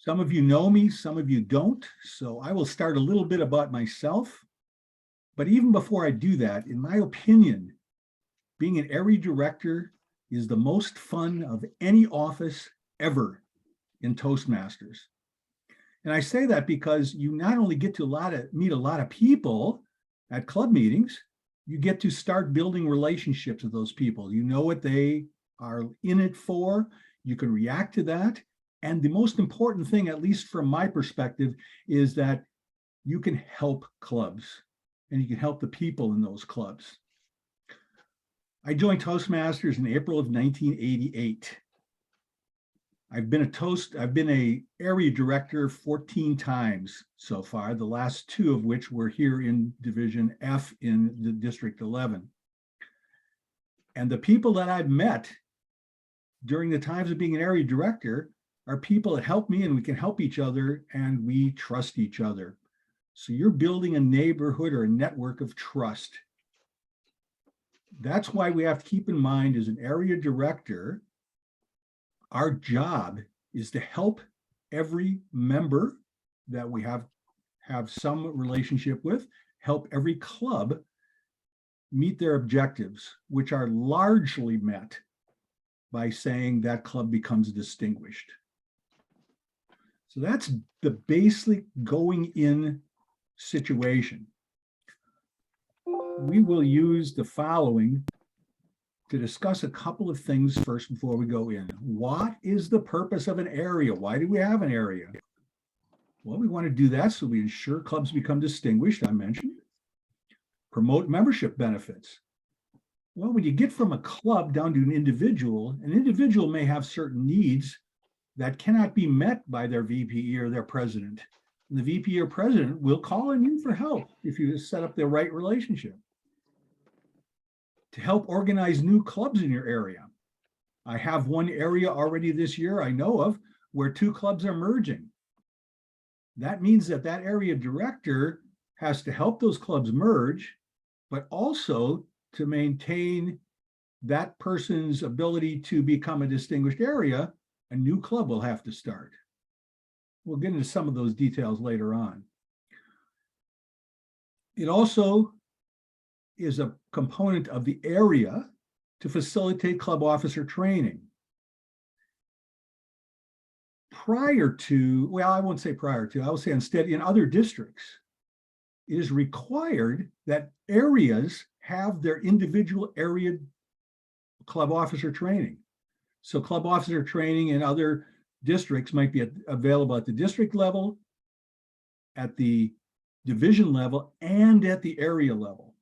Some of you know me, some of you don't. So I will start a little bit about myself. But even before I do that, in my opinion, being an area director is the most fun of any office ever in Toastmasters. And I say that because you not only get to meet a lot of people at club meetings, you get to start building relationships with those people. You know what they are in it for. You can react to that. And the most important thing, at least from my perspective, is that you can help clubs and you can help the people in those clubs. I joined Toastmasters in April of 1988. I've been a area director 14 times so far, the last 2 of which were here in Division F in the District 11. And the people that I've met during the times of being an area director are people that help me, and we can help each other, and we trust each other. So you're building a neighborhood or a network of trust. That's why we have to keep in mind, as an area director, our job is to help every member that we have some relationship with, help every club meet their objectives, which are largely met by saying that club becomes distinguished. So that's the basic going in situation. We will use the following to discuss a couple of things first before we go in. What is the purpose of an area? Why do we have an area? Well, we want to do that so we ensure clubs become distinguished, I mentioned. Promote membership benefits. Well, when you get from a club down to an individual may have certain needs that cannot be met by their VP or their president. And the VP or president will call on you for help if you set up the right relationship. To help organize new clubs in your area. I have one area already this year I know of where 2 clubs are merging. That means that that area director has to help those clubs merge, but also to maintain that person's ability to become a distinguished area. A new club will have to start. We'll get into some of those details later on. It also is a component of the area to facilitate club officer training. Prior to, well, I won't say prior to, I will say instead in other districts, it is required that areas have their individual area club officer training. So club officer training in other districts might be available at the district level, at the division level, and at the area level.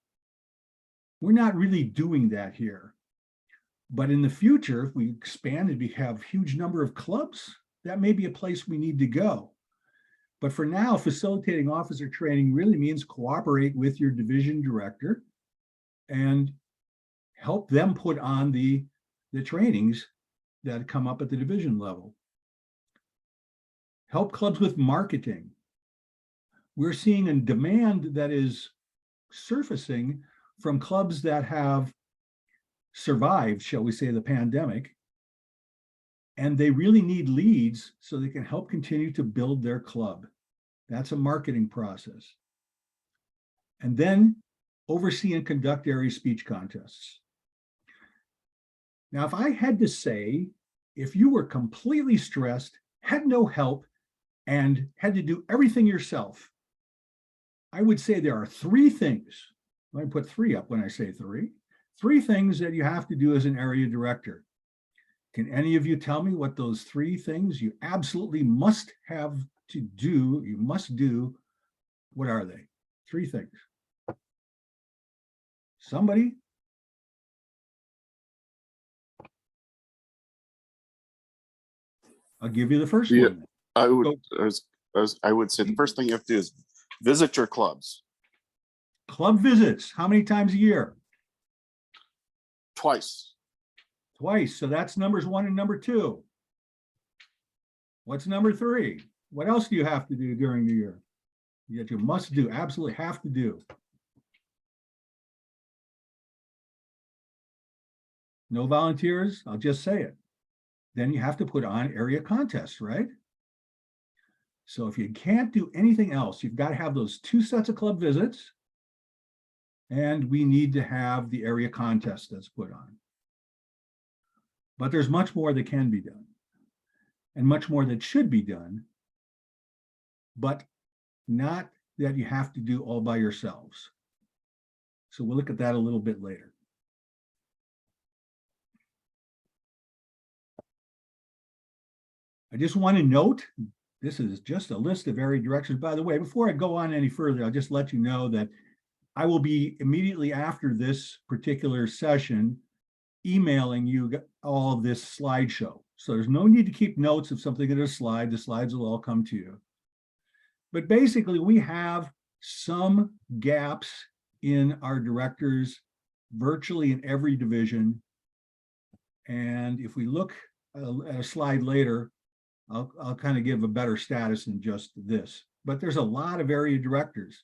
We're not really doing that here. But in the future, if we expand and we have a huge number of clubs, that may be a place we need to go. But for now, facilitating officer training really means cooperate with your division director and help them put on the trainings that come up at the division level. Help clubs with marketing. We're seeing a demand that is surfacing from clubs that have survived, shall we say, the pandemic, and they really need leads so they can help continue to build their club. That's a marketing process. And then oversee and conduct area speech contests. Now, if I had to say, if you were completely stressed, had no help, and had to do everything yourself, I would say there are 3 things. I put 3 up when I say 3. 3 things that you have to do as an area director. Can any of you tell me what those 3 things you absolutely must have to do, you must do? What are they? 3 things. Somebody? I'll give you the first one. I would say the first thing you have to do is visit your clubs. Club visits. How many times a year? Twice. Twice. So that's numbers 1 and number 2. What's number 3? What else do you have to do during the year? That you must do, absolutely have to do. No volunteers? I'll just say it. Then you have to put on area contests, right? So if you can't do anything else, you've got to have those 2 sets of club visits, and we need to have the area contest that's put on. But there's much more that can be done, and much more that should be done, but not that you have to do all by yourselves. So we'll look at that a little bit later. I just want to note, this is just a list of area directions. By the way, before I go on any further, I'll just let you know that I will be immediately after this particular session emailing you all of this slideshow. So there's no need to keep notes of something in a slide. The slides will all come to you. But basically, we have some gaps in our directors virtually in every division. And if we look at a slide later, I'll kind of give a better status than just this. But there's a lot of area directors.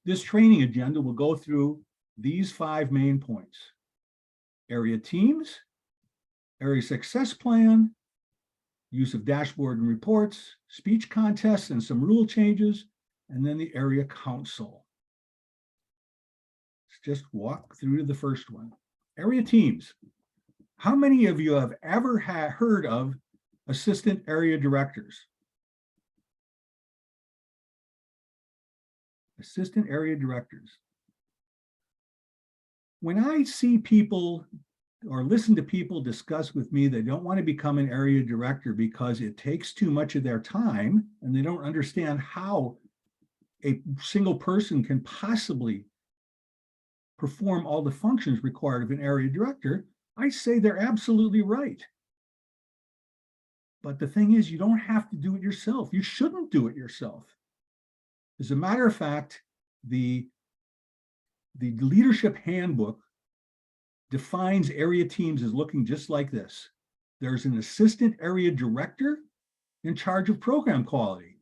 This training agenda will go through these 5 main points: area teams, area success plan, use of dashboard and reports, speech contests and some rule changes, and then the area council. Let's just walk through to the first one. Area teams. How many of you have ever heard of assistant area directors? Assistant area directors. When I see people or listen to people discuss with me they don't want to become an area director because it takes too much of their time and they don't understand how a single person can possibly perform all the functions required of an area director, I say they're absolutely right. But the thing is, you don't have to do it yourself. You shouldn't do it yourself. As a matter of fact, the leadership handbook defines area teams as looking just like this. There's an assistant area director in charge of program quality,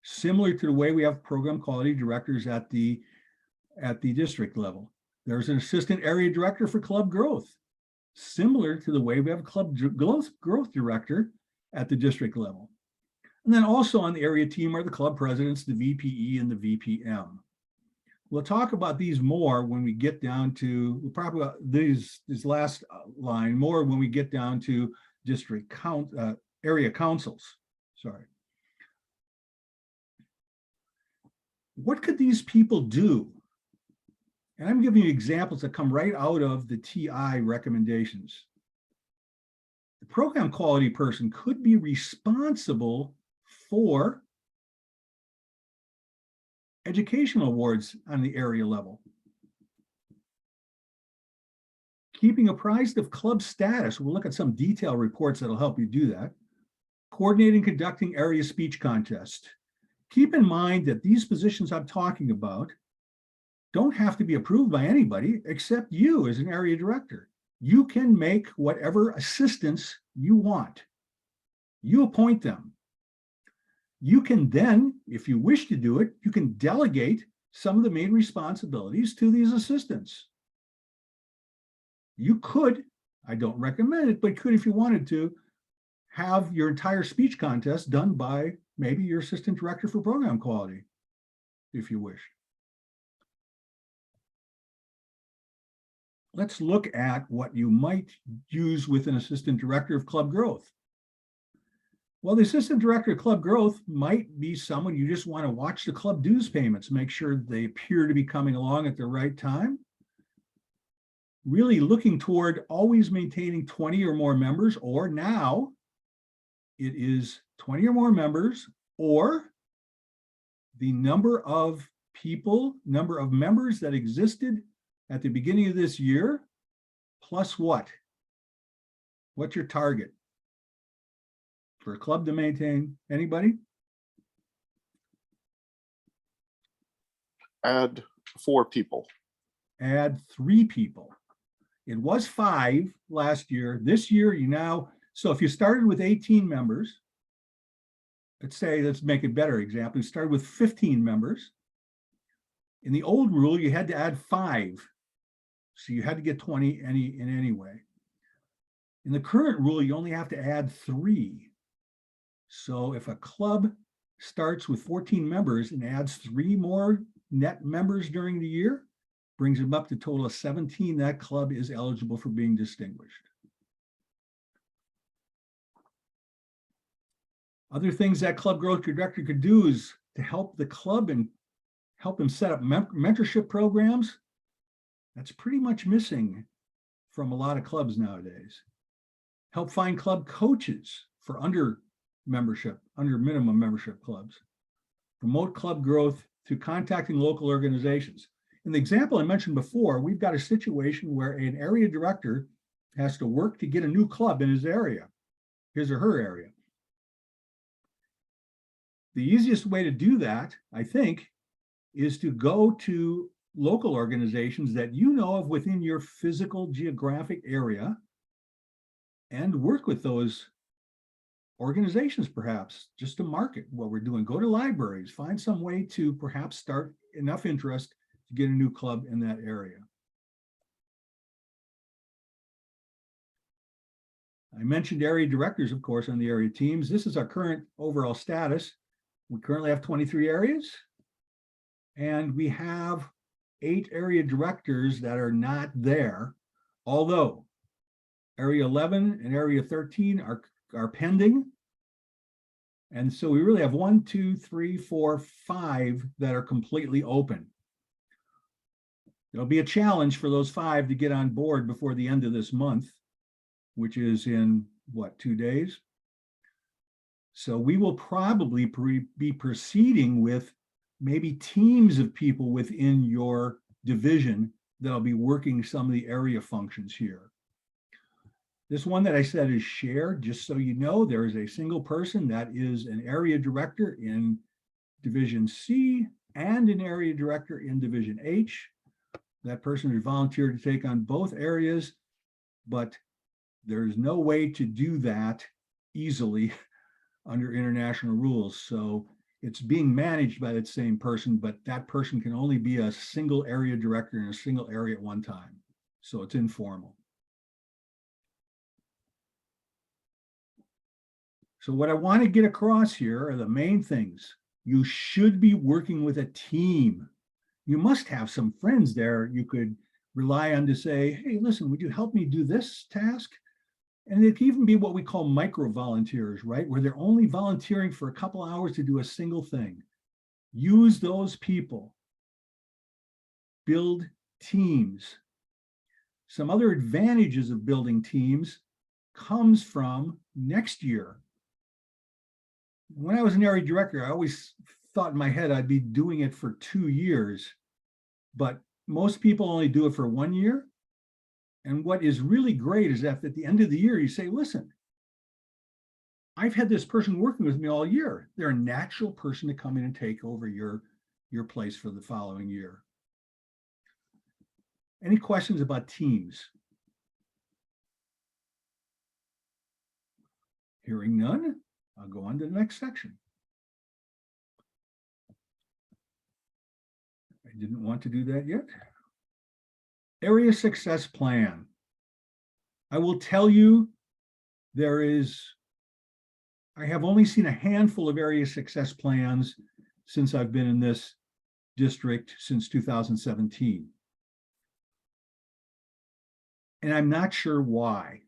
similar to the way we have program quality directors at the district level. There's an assistant area director for club growth, similar to the way we have a club growth director at the district level. And then also on the area team are the club presidents, the VPE and the VPM. We'll talk about these more when we get down to, we'll probably about this last line more when we get down to district area councils. Sorry. What could these people do? And I'm giving you examples that come right out of the TI recommendations. The program quality person could be responsible for educational awards on the area level, keeping apprised of club status. We'll look at some detailed reports that'll help you do that. Coordinating, conducting area speech contest. Keep in mind that these positions I'm talking about don't have to be approved by anybody except you as an area director. You can make whatever assistants you want. You appoint them. You can then, if you wish to do it, you can delegate some of the main responsibilities to these assistants. You could, I don't recommend it, but could, if you wanted to, have your entire speech contest done by maybe your assistant director for program quality, if you wish. Let's look at what you might use with an assistant director of club growth. Well, the assistant director of club growth might be someone you just want to watch the club dues payments, make sure they appear to be coming along at the right time. Really looking toward always maintaining 20 or more members, or now it is 20 or more members, or the number of members that existed at the beginning of this year, plus what? What's your target for a club to maintain? Anybody? Add 4 people. Add 3 people. It was 5 last year. This year, so if you started with 18 members, let's make a better example. You started with 15 members. In the old rule, you had to add 5. So you had to get 20 in any way. In the current rule, you only have to add 3. So if a club starts with 14 members and adds 3 more net members during the year, brings them up to a total of 17, that club is eligible for being distinguished. Other things that club growth director could do is to help the club and help them set up mentorship programs. That's pretty much missing from a lot of clubs nowadays. Help find club coaches for under minimum membership clubs. Promote club growth through contacting local organizations. In the example I mentioned before, we've got a situation where an area director has to work to get a new club in his area, his or her area. The easiest way to do that, I think, is to go to local organizations that you know of within your physical geographic area and work with those organizations, perhaps just to market what we're doing. Go to libraries, find some way to perhaps start enough interest to get a new club in that area. I mentioned area directors, of course, on the area teams. This is our current overall status. We currently have 23 areas, and we have 8 area directors that are not there, although area 11 and area 13 are pending. And so we really have 1, 2, 3, 4, 5 that are completely open. It'll be a challenge for those 5 to get on board before the end of this month, which is in what, 2 days? So we will probably be proceeding with maybe teams of people within your division that'll be working some of the area functions here. This one that I said is shared, just so you know, there is a single person that is an area director in Division C and an area director in Division H. That person has volunteered to take on both areas, but there's no way to do that easily under international rules. So it's being managed by that same person, but that person can only be a single area director in a single area at one time. So it's informal. So what I want to get across here are the main things. You should be working with a team. You must have some friends there you could rely on to say, hey, listen, would you help me do this task? And it can even be what we call micro volunteers, right? Where they're only volunteering for a couple hours to do a single thing. Use those people. Build teams. Some other advantages of building teams comes from next year. When I was an area director, I always thought in my head I'd be doing it for 2 years, but most people only do it for 1 year. And what is really great is that at the end of the year, you say, listen, I've had this person working with me all year. They're a natural person to come in and take over your place for the following year. Any questions about teams? Hearing none, I'll go on to the next section. I didn't want to do that yet. Area success plan. I will tell you, I have only seen a handful of area success plans since I've been in this district since 2017. And I'm not sure why.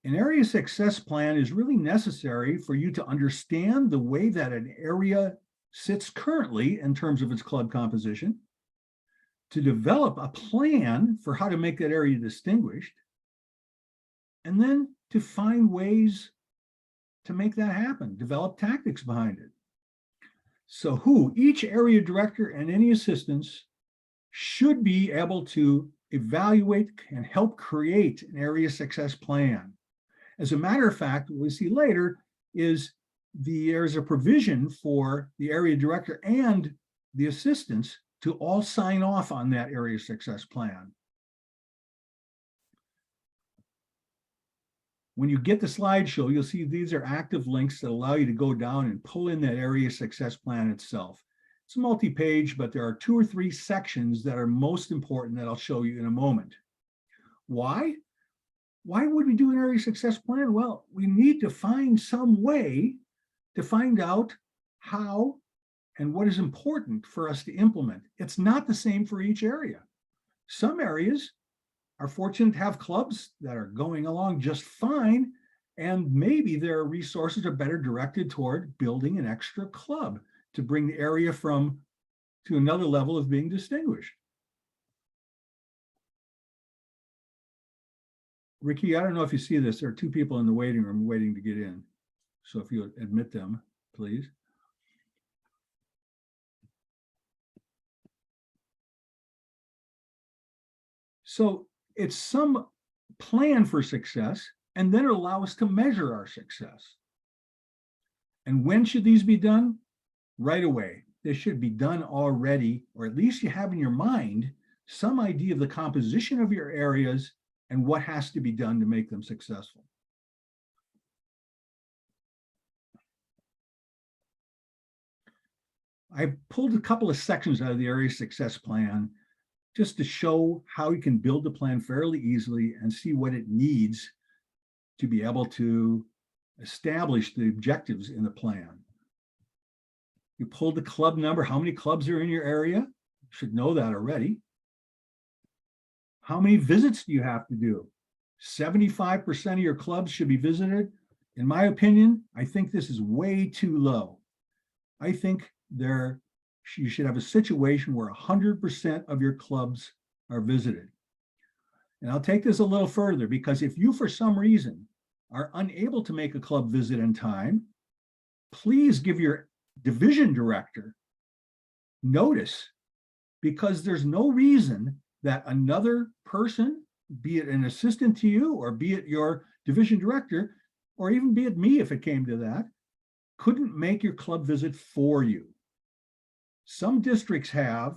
An area success plan is really necessary for you to understand the way that an area sits currently in terms of its club composition, to develop a plan for how to make that area distinguished, and then to find ways to make that happen, develop tactics behind it. So each area director and any assistants should be able to evaluate and help create an area success plan. As a matter of fact, what we see later is there's a provision for the area director and the assistants to all sign off on that area success plan. When you get the slideshow, you'll see these are active links that allow you to go down and pull in that area success plan itself. It's multi-page, but there are 2 or 3 sections that are most important that I'll show you in a moment. Why? why would we do an area success plan? Well, we need to find some way to find out how and what is important for us to implement. It's not the same for each area. Some areas are fortunate to have clubs that are going along just fine, and maybe their resources are better directed toward building an extra club to bring the area to another level of being distinguished. Ricky, I don't know if you see this. There are two people in the waiting room waiting to get in. So if you admit them, please. So it's some plan for success, and then allow us to measure our success. And when should these be done? Right away. They should be done already, or at least you have in your mind some idea of the composition of your areas and what has to be done to make them successful. I pulled a couple of sections out of the area success plan just to show how you can build the plan fairly easily and see what it needs to be able to establish the objectives in the plan. You pulled the club number, how many clubs are in your area? You should know that already. How many visits do you have to do? 75% of your clubs should be visited. In my opinion, I think this is way too low. I think you should have a situation where 100% of your clubs are visited. And I'll take this a little further, because if you, for some reason, are unable to make a club visit in time, please give your division director notice, because there's no reason that another person, be it an assistant to you, or be it your division director, or even be it me if it came to that, couldn't make your club visit for you. Some districts have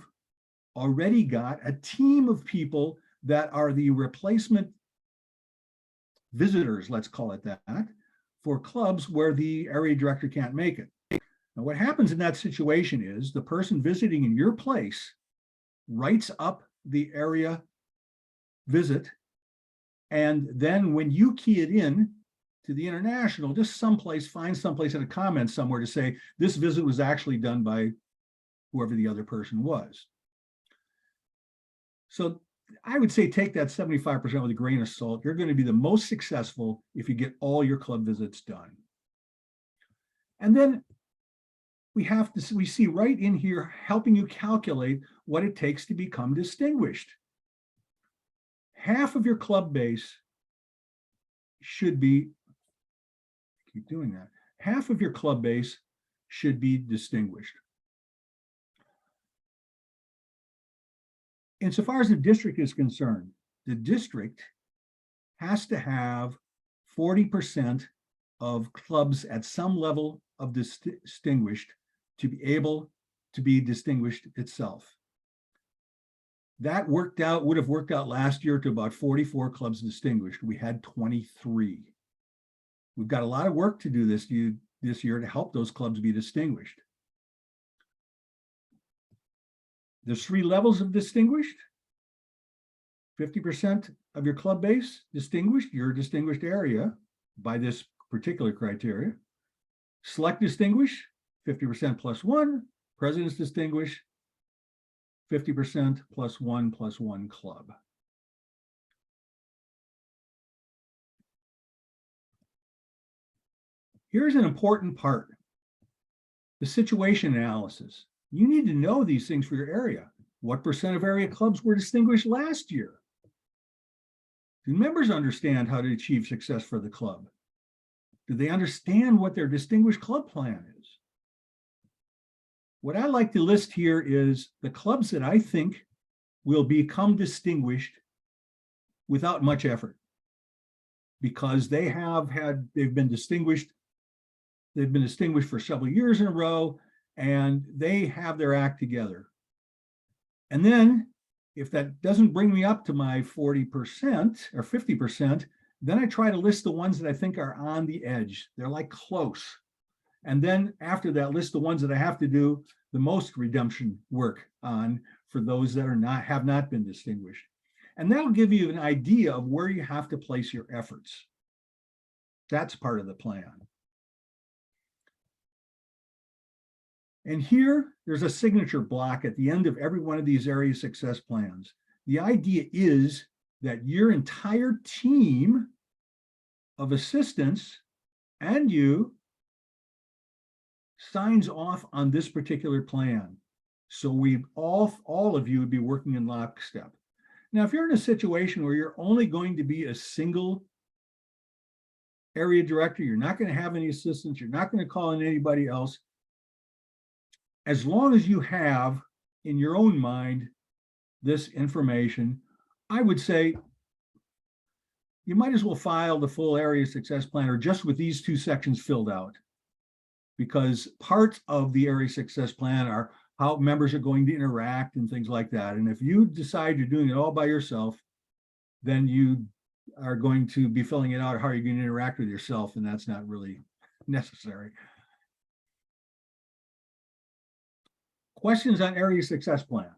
already got a team of people that are the replacement visitors, let's call it that, for clubs where the area director can't make it. Now, what happens in that situation is the person visiting in your place writes up the area visit, and then when you key it in to the international, just find someplace in a comment somewhere to say this visit was actually done by whoever the other person was. So I would say take that 75% with a grain of salt. You're going to be the most successful if you get all your club visits done. And then we see right in here helping you calculate what it takes to become distinguished. Half of your club base should be, keep doing that, half of your club base should be distinguished. Insofar as the district is concerned, the district has to have 40% of clubs at some level of distinguished to be able to be distinguished itself. That would have worked out last year to about 44 clubs distinguished. We had 23. We've got a lot of work to do this year to help those clubs be distinguished. There's 3 levels of distinguished. 50% of your club base distinguished, your distinguished area by this particular criteria. Select distinguished, 50% plus 1. President's distinguished, 50% plus 1 club. Here's an important part, the situation analysis. You need to know these things for your area. What percent of area clubs were distinguished last year? Do members understand how to achieve success for the club? Do they understand what their distinguished club plan is? What I like to list here is the clubs that I think will become distinguished without much effort, because they've been distinguished for several years in a row, and they have their act together. And then if that doesn't bring me up to my 40% or 50%, then I try to list the ones that I think are on the edge. They're like close. And then after that, list the ones that I have to do the most redemption work on for those that have not been distinguished. And that'll give you an idea of where you have to place your efforts. That's part of the plan. And here, there's a signature block at the end of every one of these area success plans. The idea is that your entire team of assistants and you signs off on this particular plan. So we all of you would be working in lockstep. Now, if you're in a situation where you're only going to be a single area director, you're not going to have any assistants, you're not going to call in anybody else, as long as you have in your own mind this information, I would say you might as well file the full area success plan or just with these two sections filled out, because parts of the area success plan are how members are going to interact and things like that. And if you decide you're doing it all by yourself, then you are going to be filling it out how you're going to interact with yourself, and that's not really necessary. Questions on area success plans?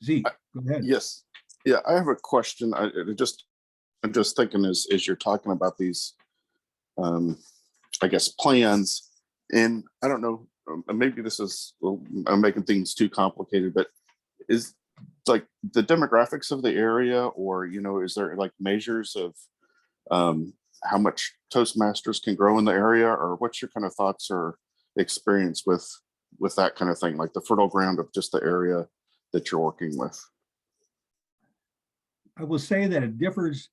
Zeke, go ahead. Yes. Yeah, I have a question. I'm just thinking as you're talking about these, I guess, plans, and I don't know, maybe this is, I'm making things too complicated, but is like the demographics of the area, or, you know, is there like measures of how much Toastmasters can grow in the area, or what's your kind of thoughts or experience with that kind of thing, like the fertile ground of just the area that you're working with? I will say that it differs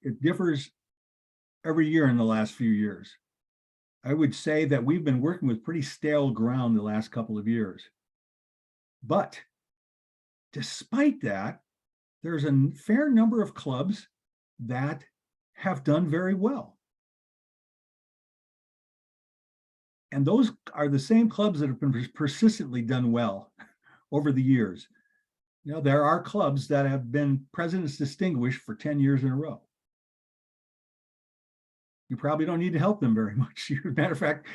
every year in the last few years. I would say that we've been working with pretty stale ground the last couple of years. But despite that, there's a fair number of clubs that have done very well. And those are the same clubs that have been persistently done well over the years. You know, there are clubs that have been President's Distinguished for 10 years in a row. You probably don't need to help them very much. As a matter of fact,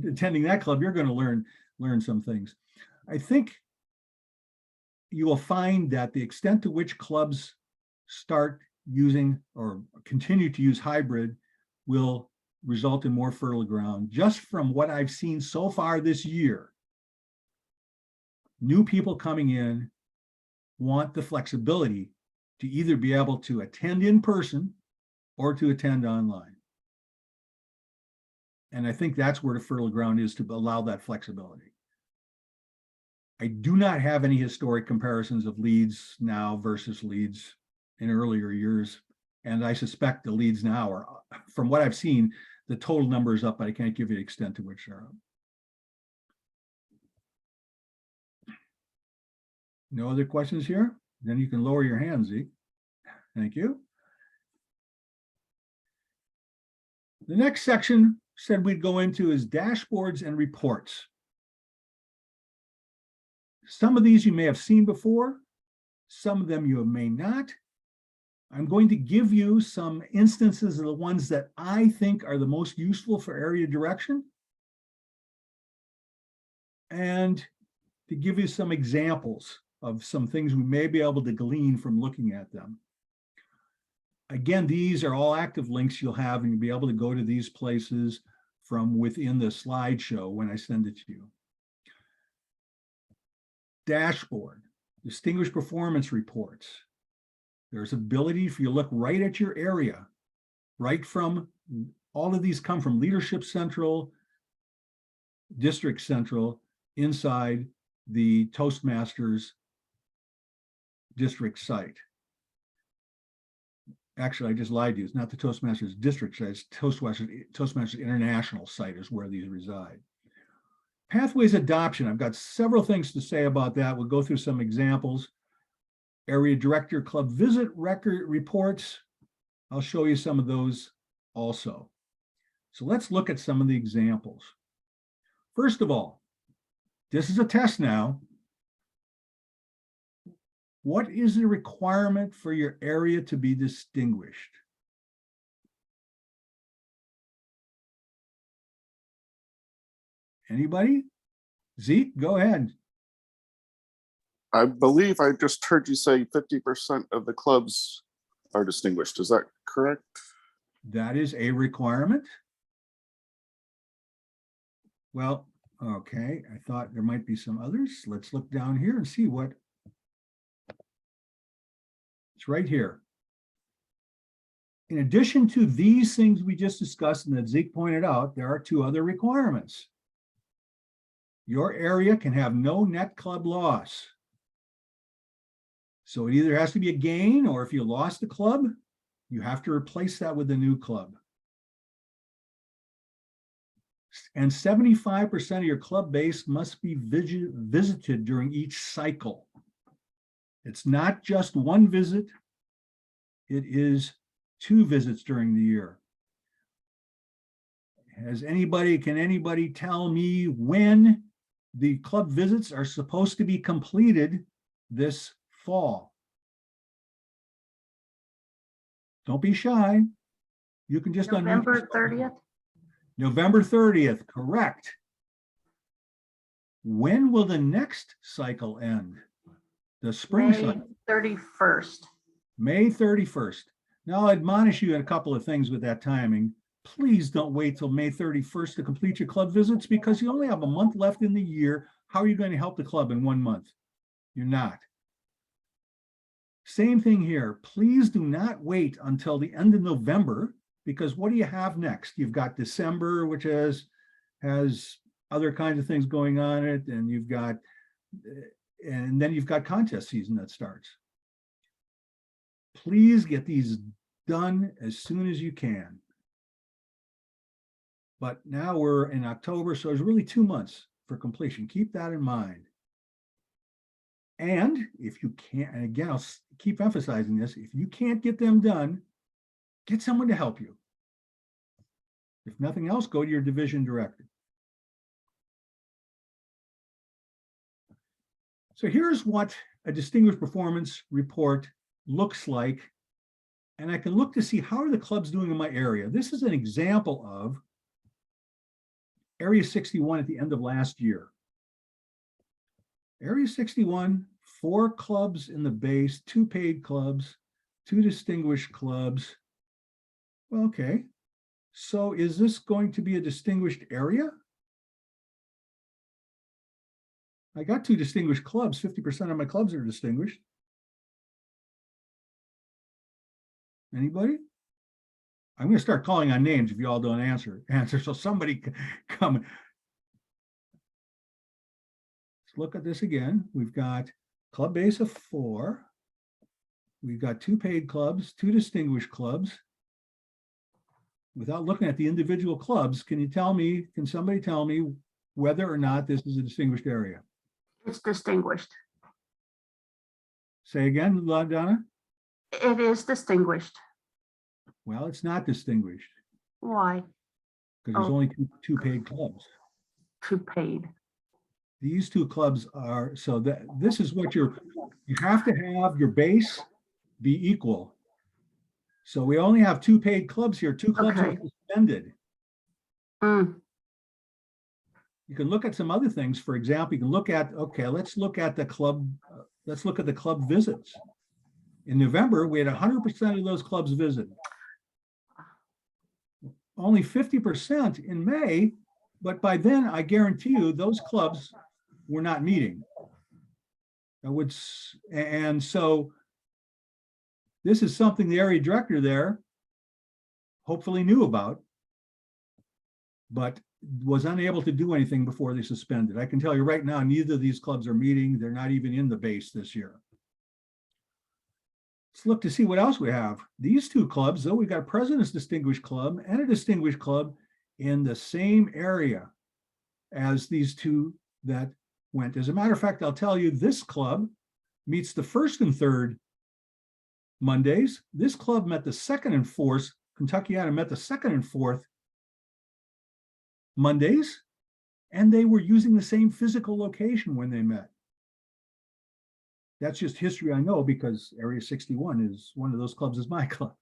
attending that club, you're going to learn some things. I think you will find that the extent to which clubs start using or continue to use hybrid will result in more fertile ground. Just from what I've seen so far this year, new people coming in want the flexibility to either be able to attend in person or to attend online. And I think that's where the fertile ground is, to allow that flexibility. I do not have any historic comparisons of leads now versus leads in earlier years. And I suspect the leads now are, from what I've seen, the total number is up, but I can't give you the extent to which they're up. No other questions here? Then you can lower your hand, Zeke. Thank you. The next section said we'd go into is dashboards and reports. Some of these you may have seen before. Some of them you may not. I'm going to give you some instances of the ones that I think are the most useful for area direction, and to give you some examples of some things we may be able to glean from looking at them. Again, these are all active links you'll have, and you'll be able to go to these places from within the slideshow when I send it to you. Dashboard, distinguished performance reports. There's ability for you to look right at your area, right from, all of these come from Leadership Central, District Central, inside the Toastmasters district site. Actually, I just lied to you. It's not the Toastmasters district site, it's Toastmasters International site is where these reside. Pathways adoption, I've got several things to say about that. We'll go through some examples. Area director club visit record reports. I'll show you some of those also. So let's look at some of the examples. First of all, this is a test now. What is the requirement for your area to be distinguished? Anybody? Zeke, go ahead. I believe I just heard you say 50% of the clubs are distinguished. Is that correct? That is a requirement. Well, okay, I thought there might be some others. Let's look down here and see what. It's right here. In addition to these things we just discussed and that Zeke pointed out, there are two other requirements. Your area can have no net club loss. So it either has to be a gain, or if you lost the club, you have to replace that with a new club. And 75% of your club base must be visited during each cycle. It's not just one visit, it is 2 visits during the year. Can anybody tell me when the club visits are supposed to be completed this fall? Don't be shy. You can just November 30th. November 30th, correct. When will the next cycle end? The spring May cycle. 31st. May 31st. Now I'll admonish you in a couple of things with that timing. Please don't wait till May 31st to complete your club visits, because you only have a month left in the year. How are you going to help the club in 1 month? You're not. Same thing here. Please do not wait until the end of November, because what do you have next? You've got December, which has other kinds of things going on in it, and then you've got contest season that starts. Please get these done as soon as you can. But now we're in October, so there's really 2 months for completion. Keep that in mind. And if you can't, and again, I'll keep emphasizing this, if you can't get them done, get someone to help you. If nothing else, go to your division director. So here's what a distinguished performance report looks like. And I can look to see how are the clubs doing in my area. This is an example of Area 61 at the end of last year. Area 61, 4 clubs in the base, 2 paid clubs, 2 distinguished clubs. Well, okay. So is this going to be a distinguished area? I got 2 distinguished clubs. 50% of my clubs are distinguished. Anybody? I'm going to start calling on names if you all don't answer. So somebody come. Let's look at this again. We've got club base of 4. We've got 2 paid clubs, 2 distinguished clubs. Without looking at the individual clubs, can somebody tell me whether or not this is a distinguished area? It's distinguished. Say again, Donna? It is distinguished. Well, it's not distinguished Why? because there's Oh. only two paid clubs. 2 paid. These 2 clubs are, so that this is what you have to have your base be equal. So we only have 2 paid clubs here. 2 clubs are Okay. suspended. Mm, You can look at some other things. For example, you can look at, okay, let's look at the club visits. In November, we had 100% of those clubs visited. Only 50% in May, but by then, I guarantee you, those clubs were not meeting. And so this is something the area director there hopefully knew about, but was unable to do anything before they suspended. I can tell you right now, neither of these clubs are meeting. They're not even in the base this year. Let's look to see what else we have. These 2 clubs, though, we've got a President's Distinguished Club and a Distinguished Club in the same area as these 2 that went. As a matter of fact, I'll tell you, this club meets the 1st and 3rd Mondays. This club met the 2nd and 4th. Kentuckiana met the 2nd and 4th Mondays, and they were using the same physical location when they met. That's just history I know, because Area 61 is one of those clubs is my club.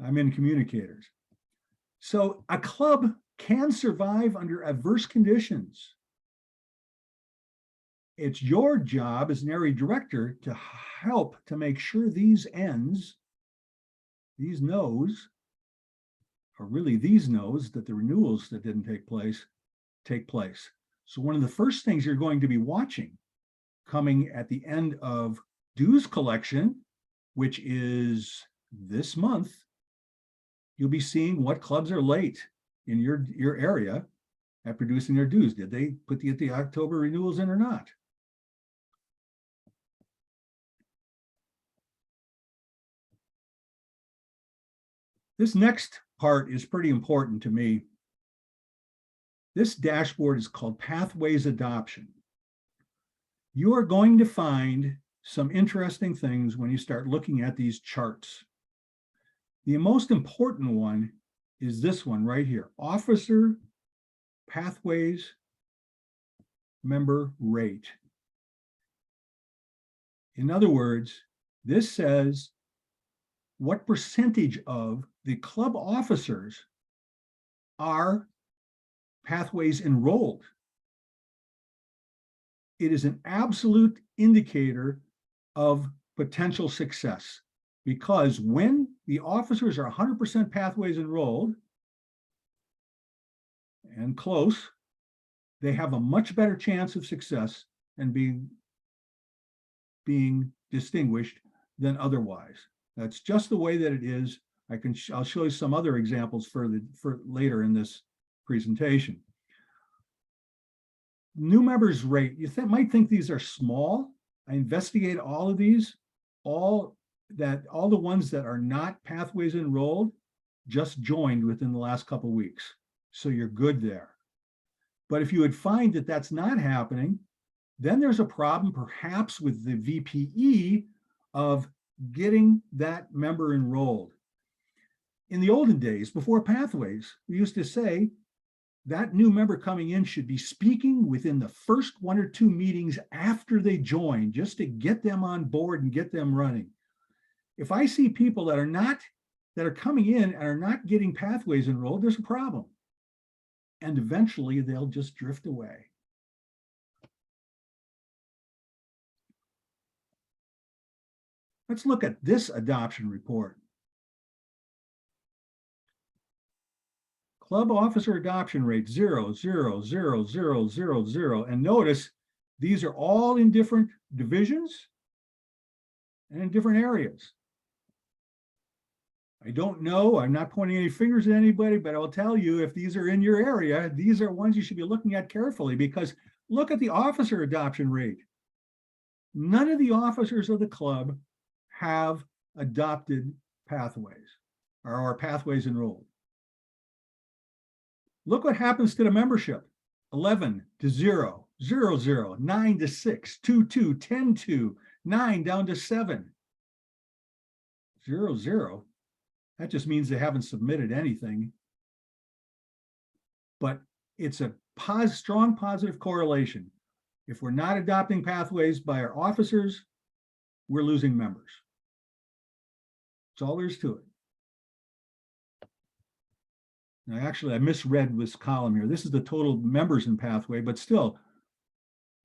I'm in communicators. So a club can survive under adverse conditions. It's your job as an area director to help to make sure these ends, these no's, or really these no's, that the renewals that didn't take place. So one of the first things you're going to be watching coming at the end of dues collection, which is this month, you'll be seeing what clubs are late in your area at producing their dues. Did they put the October renewals in or not? This next part is pretty important to me. This dashboard is called Pathways Adoption. You are going to find some interesting things when you start looking at these charts. The most important one is this one right here, Officer Pathways Member Rate. In other words, this says what percentage of the club officers are pathways enrolled. It is an absolute indicator of potential success, because when the officers are 100% pathways enrolled and close, they have a much better chance of success and being distinguished than otherwise. That's just the way that it is. I'll show you some other examples for later in this presentation. New members rate, you might think these are small. I investigated all of these, all the ones that are not pathways enrolled just joined within the last couple of weeks. So you're good there. But if you would find that that's not happening, then there's a problem perhaps with the VPE of getting that member enrolled. In the olden days, before pathways, we used to say that new member coming in should be speaking within the first 1 or 2 meetings after they join, just to get them on board and get them running. If I see people that are coming in and are not getting pathways enrolled, there's a problem. And eventually they'll just drift away. Let's look at this adoption report. Club officer adoption rate 0, 0, 0, 0, 0, 0. And notice these are all in different divisions and in different areas. I don't know, I'm not pointing any fingers at anybody, but I'll tell you, if these are in your area, these are ones you should be looking at carefully, because look at the officer adoption rate. None of the officers of the club have adopted pathways or are pathways enrolled. Look what happens to the membership. 11 to 0, 0, 0, 9 to 6, 2, 2, 10 to 9 down to 7. 0, 0. That just means they haven't submitted anything. But it's a strong positive correlation. If we're not adopting pathways by our officers, we're losing members. That's all there is to it. Now, actually, I misread this column here. This is the total members in pathway, but still,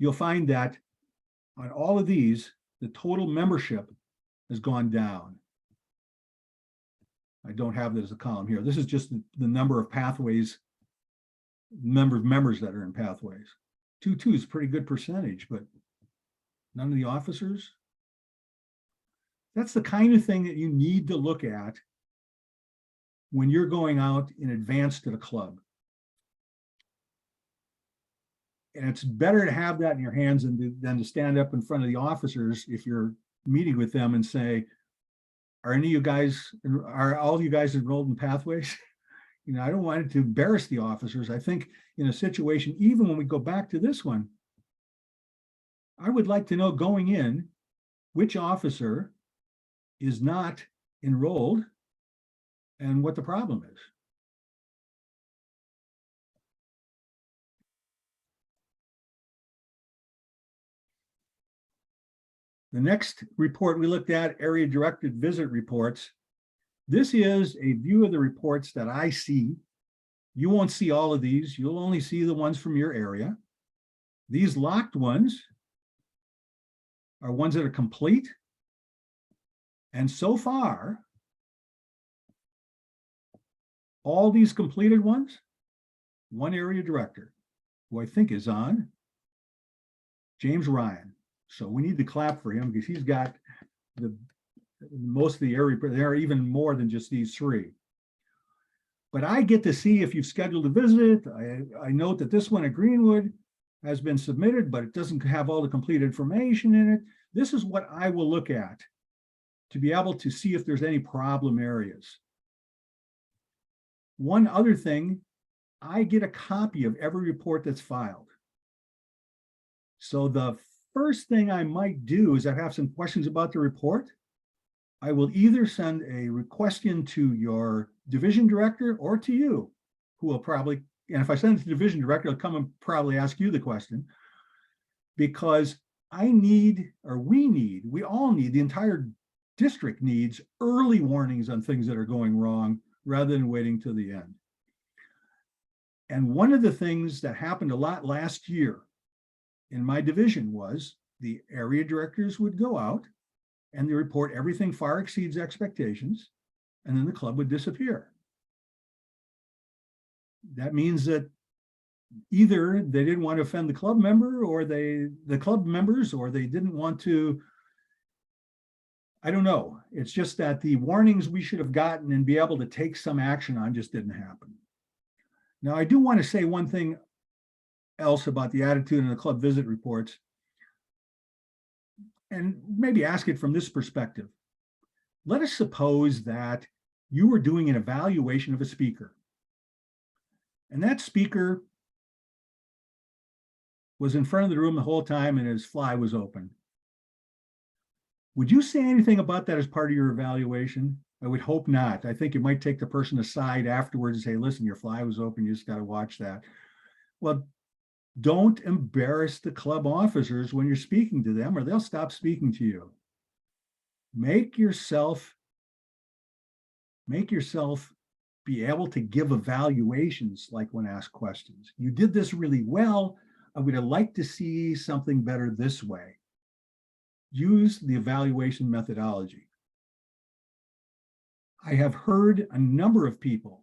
you'll find that on all of these, the total membership has gone down. I don't have this as a column here. This is just the number of pathways, members that are in pathways. 2.2 is a pretty good percentage, but none of the officers. That's the kind of thing that you need to look at when you're going out in advance to the club. And it's better to have that in your hands than to stand up in front of the officers if you're meeting with them and say, are all you guys enrolled in pathways? You know, I don't want it to embarrass the officers. I think in a situation, even when we go back to this one, I would like to know going in which officer is not enrolled and what the problem is. The next report we looked at, area directed visit reports. This is a view of the reports that I see. You won't see all of these. You'll only see the ones from your area. These locked ones are ones that are complete. And so far, all these completed ones, one area director, who I think is on, James Ryan. So we need to clap for him because he's got the most of the area. There are even more than just these three. But I get to see if you've scheduled a visit. I note that this one at Greenwood has been submitted, but it doesn't have all the complete information in it. This is what I will look at to be able to see if there's any problem areas. One other thing, I get a copy of every report that's filed. So the first thing I might do is I have some questions about the report. I will either send a request into your division director or to you, who will probably, and if I send it to the division director, I'll come and probably ask you the question, because I need, or we all need, the entire district needs early warnings on things that are going wrong rather than waiting till the end. And one of the things that happened a lot last year in my division was the area directors would go out and they report everything far exceeds expectations, and then the club would disappear. That means that either they didn't want to offend the club member, or the club members, or they didn't want to, I don't know. It's just that the warnings we should have gotten and be able to take some action on just didn't happen. Now, I do want to say one thing else about the attitude in the club visit reports, and maybe ask it from this perspective. Let us suppose that you were doing an evaluation of a speaker, and that speaker was in front of the room the whole time and his fly was open. Would you say anything about that as part of your evaluation? I would hope not. I think you might take the person aside afterwards and say, listen, your fly was open, you just got to watch that. Well, don't embarrass the club officers when you're speaking to them, or they'll stop speaking to you. Make yourself be able to give evaluations like when asked questions. You did this really well. I would have liked to see something better this way. Use the evaluation methodology. I have heard a number of people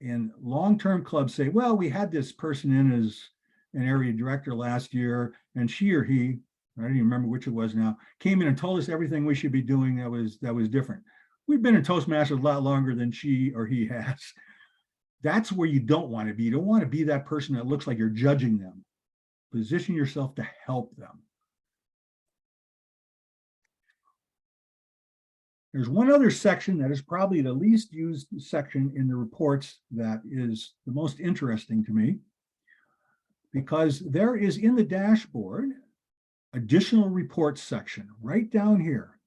in long-term clubs say, well, we had this person in as an area director last year, and she or he, I don't even remember which it was now, came in and told us everything we should be doing that was different. We've been in Toastmasters a lot longer than she or he has. That's where you don't want to be. You don't want to be that person that looks like you're judging them. Position yourself to help them. There's one other section that is probably the least used section in the reports that is the most interesting to me, because there is in the dashboard additional reports section right down here.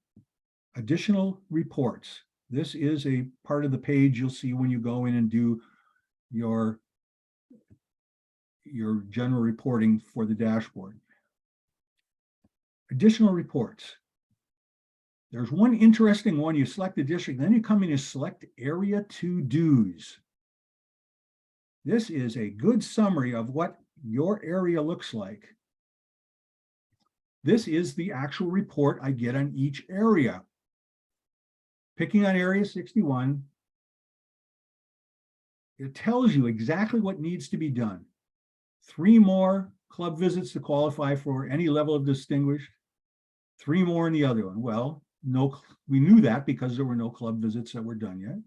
Additional reports. This is a part of the page you'll see when you go in and do your general reporting for the dashboard. Additional reports. There's one interesting one. You select the district, then you come in and select area to-dos. This is a good summary of what your area looks like. This is the actual report I get on each area. Picking on area 61, it tells you exactly what needs to be done. 3 more club visits to qualify for any level of distinguished, 3 more in the other one. Well, no, we knew that because there were no club visits that were done yet.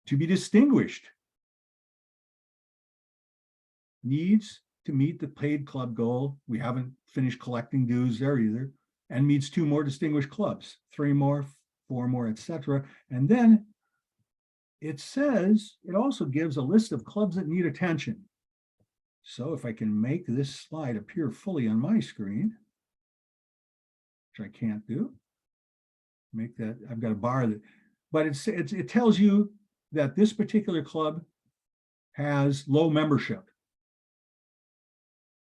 To be distinguished, needs to meet the paid club goal. We haven't finished collecting dues there either, and meets 2 more distinguished clubs, 3 more, 4 more, etc. And then it says, it also gives a list of clubs that need attention. So if I can make this slide appear fully on my screen, which I can't do, make that, I've got a bar that, but it tells you that this particular club has low membership.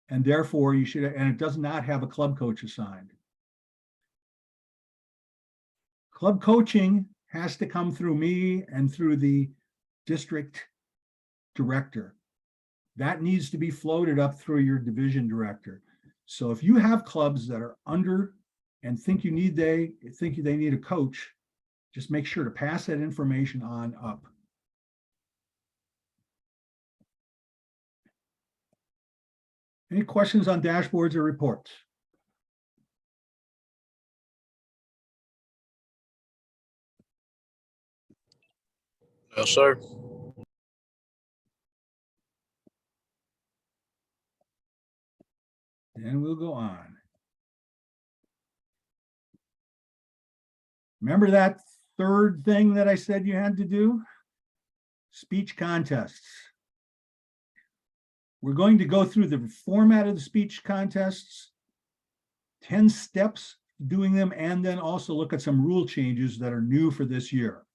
And therefore you should, and it does not have a club coach assigned. Club coaching has to come through me and through the district director. That needs to be floated up through your division director. So if you have clubs that are under and think they need a coach, just make sure to pass that information on up. Any questions on dashboards or reports? No, sir. Then we'll go on. Remember that third thing that I said you had to do? Speech contests. We're going to go through the format of the speech contests, 10 steps doing them, and then also look at some rule changes that are new for this year.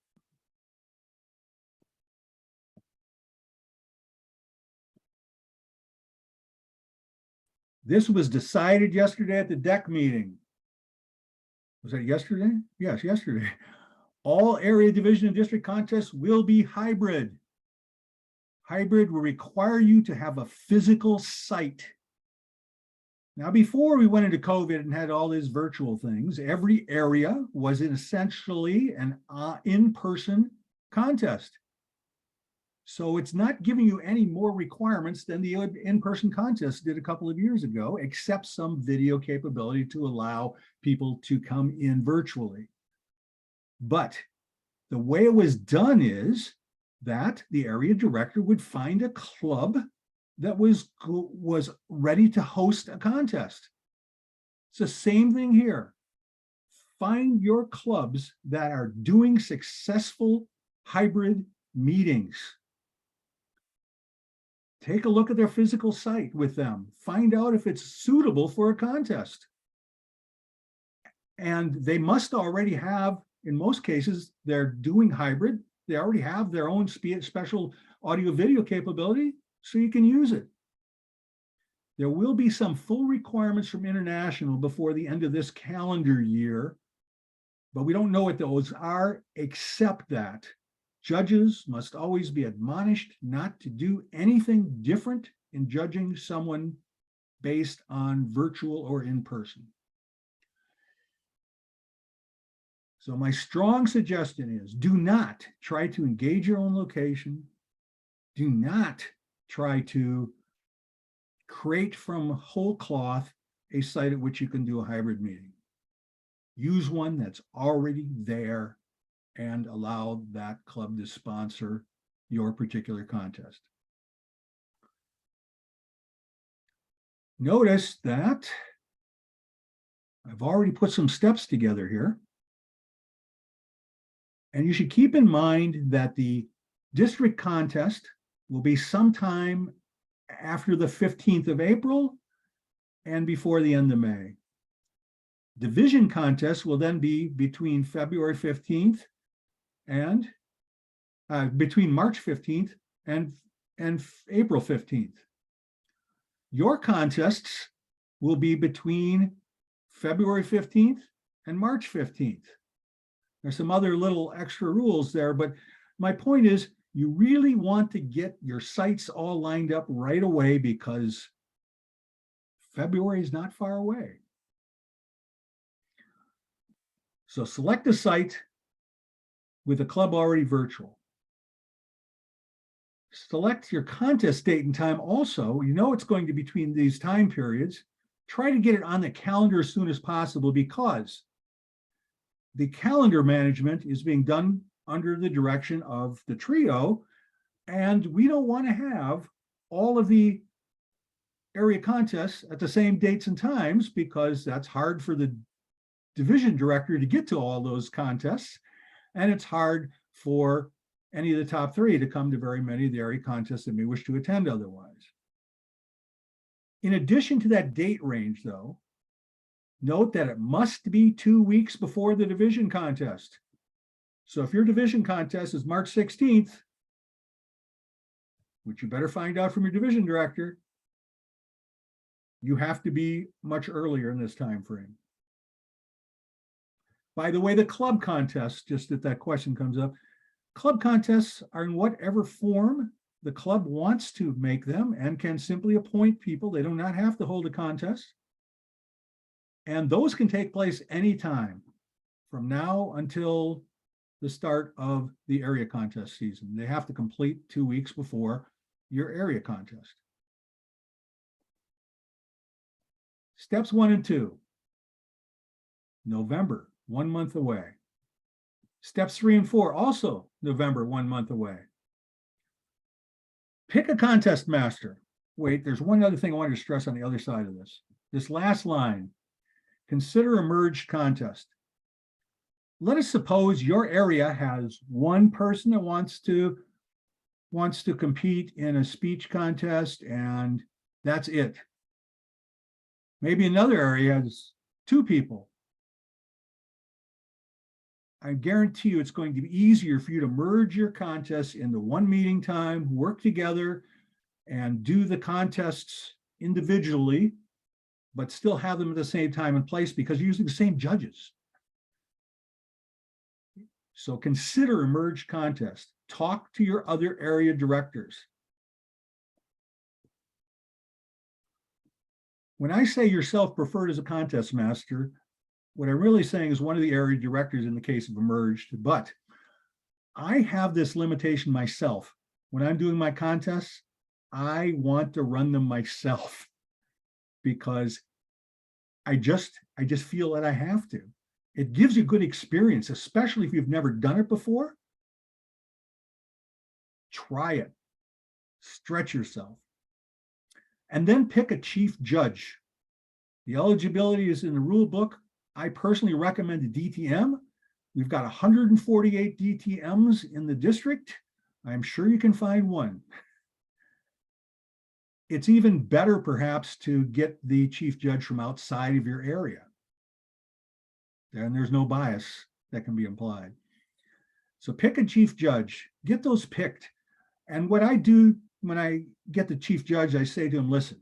This was decided yesterday at the DEC meeting. Was that yesterday? Yes, yesterday. All area division and district contests will be hybrid. Hybrid will require you to have a physical site. Now, before we went into COVID and had all these virtual things, every area was essentially an in-person contest. So it's not giving you any more requirements than the in-person contest did a couple of years ago, except some video capability to allow people to come in virtually. But the way it was done is that the area director would find a club that was ready to host a contest. It's the same thing here. Find your clubs that are doing successful hybrid meetings. Take a look at their physical site with them. Find out if it's suitable for a contest. And they must already have, in most cases, they're doing hybrid. They already have their own special audio video capability, so you can use it. There will be some full requirements from international before the end of this calendar year, but we don't know what those are, except that judges must always be admonished not to do anything different in judging someone based on virtual or in person. So my strong suggestion is do not try to engage your own location. Do not try to create from whole cloth a site at which you can do a hybrid meeting. Use one that's already there and allow that club to sponsor your particular contest. Notice that I've already put some steps together here. And you should keep in mind that the district contest will be sometime after the 15th of April and before the end of May. Division contest will then be between February 15th and between March 15th and April 15th. Your contests will be between February 15th and March 15th. There's some other little extra rules there, but my point is you really want to get your sites all lined up right away because February is not far away. So select a site with a club already virtual. Select your contest date and time also. You know it's going to be between these time periods. Try to get it on the calendar as soon as possible because the calendar management is being done under the direction of the trio, and we don't want to have all of the area contests at the same dates and times because that's hard for the division director to get to all those contests, and it's hard for any of the top three to come to very many of the area contests that may wish to attend otherwise. In addition to that date range, though, note that it must be 2 weeks before the division contest. So if your division contest is March 16th, which you better find out from your division director, you have to be much earlier in this time frame. By the way, the club contests, just if that question comes up, club contests are in whatever form the club wants to make them and can simply appoint people. They do not have to hold a contest. And those can take place anytime from now until the start of the area contest season. They have to complete 2 weeks before your area contest. Steps 1 and 2. November, 1 month away. Steps 3 and 4, also November, 1 month away. Pick a contest master. Wait, there's one other thing I wanted to stress on the other side of this. This last line, consider a merged contest. Let us suppose your area has one person that wants to compete in a speech contest, and that's it. Maybe another area has 2 people. I guarantee you it's going to be easier for you to merge your contests into one meeting time, work together, and do the contests individually, but still have them at the same time and place because you're using the same judges. So consider a merged contest. Talk to your other area directors. When I say you're self-preferred as a contest master, what I'm really saying is one of the area directors in the case of a merged, but I have this limitation myself. When I'm doing my contests, I want to run them myself because I just feel that I have to. It gives you good experience, especially if you've never done it before. Try it, stretch yourself, and then pick a chief judge. The eligibility is in the rule book. I personally recommend a DTM. We've got 148 DTMs in the district. I'm sure you can find one. It's even better perhaps to get the chief judge from outside of your area. And there's no bias that can be applied. So pick a chief judge, get those picked. And what I do when I get the chief judge, I say to him, listen,